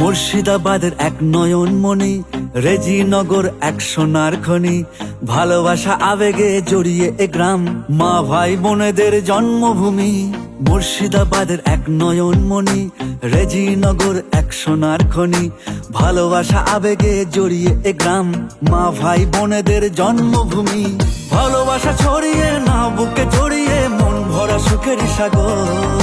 মুর্শিদাবাদের এক নয়নমণি, রেজিনগর এক সোনার খনি। ভালোবাসা আবেগে জড়িয়ে এ গ্রাম, মা ভাই বোনেদের জন্মভূমি। মুর্শিদাবাদের এক নয়নমণি, রেজিনগর এক সোনার খনি। ভালোবাসা আবেগে জড়িয়ে এ গ্রাম, মা ভাই বোনেদের জন্মভূমি। ভালোবাসা ছড়িয়ে না বুকে জড়িয়ে, মন ভরা সুখের সাগর।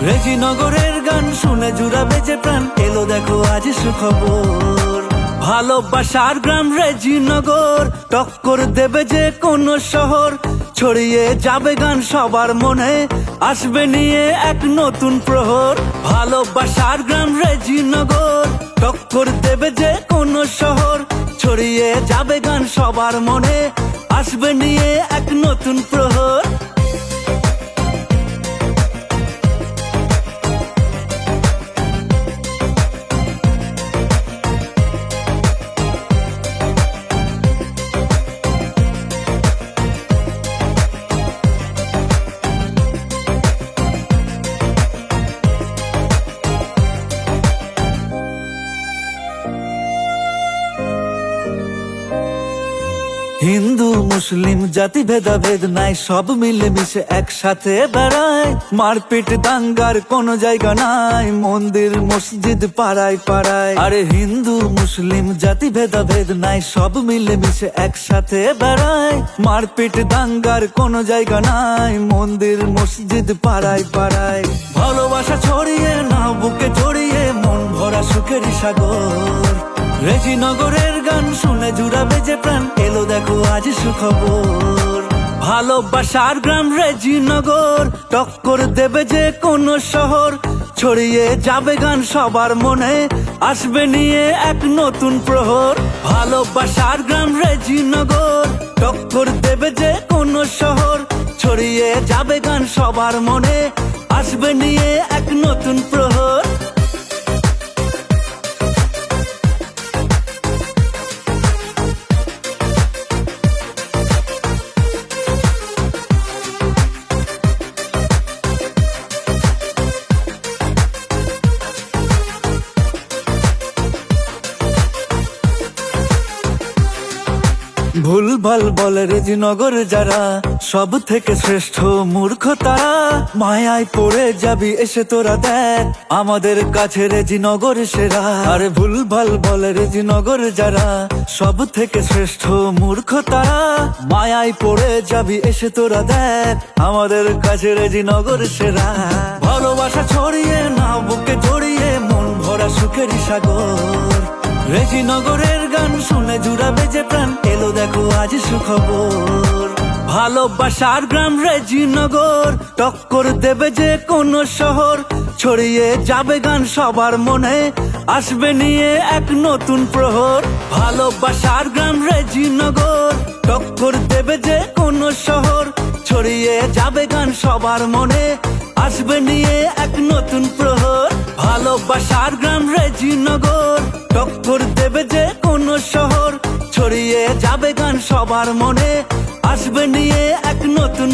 রেজিনগরের গান শুনে জুড়াবে যে প্রাণ, এলো দেখো আজ সুখবর। ভালোবাসার গ্রাম রেজিনগর, টক্কর দেবে যে কোন শহর। ছড়িয়ে যাবে গান সবার মনে, আসবে নিয়ে এক নতুন প্রহর। ভালোবাসার গ্রাম রেজিনগর, টক্কর দেবে যে কোন শহর। ছড়িয়ে যাবে গান সবার মনে, আসবে নিয়ে এক নতুন প্রহর। হিন্দু মুসলিম জাতি ভেদাভেদ নাই, সব মিলে মিশে একসাথে বেড়ায়। মারপিট দাঙ্গার কোনো জায়গা নাই, মন্দির মসজিদ পাড়ায় পাড়ায়। আরে হিন্দু মুসলিম জাতি ভেদাভেদ নাই, সব মিলে মিশে একসাথে বেড়ায়। মারপিট দাঙ্গার কোনো জায়গা নাই, মন্দির মসজিদ পাড়ায় পাড়ায়। ভালোবাসা ছড়িয়ে না বুকে জড়িয়ে, মন ভরা সুখের সাগর। রেজিনগরের গান শুনে জুড়াবে যে প্রাণ, এলো দেখো আজ সুখবর। ভালোবাসার গ্রাম রেজিনগর, টক্কর দেবে যে কোন শহর। ছড়িয়ে যাবে গান সবার মনে, আসবে নিয়ে এক নতুন প্রহর। ভালোবাসার গ্রাম রেজিনগর, টক্কর দেবে যে কোন শহর। ছড়িয়ে যাবে গান সবার মনে, আসবে নিয়ে এক নতুন প্রহর। ভুলভাল বলে রেজিনগর যারা, সব থেকে শ্রেষ্ঠ মূর্খ তারা। মায়ায় পড়ে যাবি এসে তোরা দেখ, আমাদের কাছে রেজিনগর সেরা। আর ভুলভাল বলে রেজিনগর যারা, সব থেকে শ্রেষ্ঠ মূর্খ তারা। মায়ায় পড়ে যাবি এসে তোরা দেখ, আমাদের কাছে রেজিনগর সেরা। ভালোবাসা ছড়িয়ে না বুকে জড়িয়ে, মন ভরা সুখের সাগর। রেজিনগরের গান শুনে জুড়াবে যে প্রাণ, এলো দেখো আজ সুখবর। ভালোবাসার গ্রাম রেজিনগর, টক্কর দেবে যে কোন শহর। ছড়িয়ে যাবে গান সবার মনে, আসবে নিয়ে এক নতুন প্রহর। ভালোবাসার গ্রাম রেজিনগর, টক্কর দেবে যে কোন শহর। ছড়িয়ে যাবে গান সবার মনে, আসবে নিয়ে এক নতুন প্রহর। ভালোবাসার গ্রাম রেজিনগর, টক্কর দেবে যে কোন শহর। ছড়িয়ে যাবে গান সবার মনে, আসবে নিয়ে এক নতুন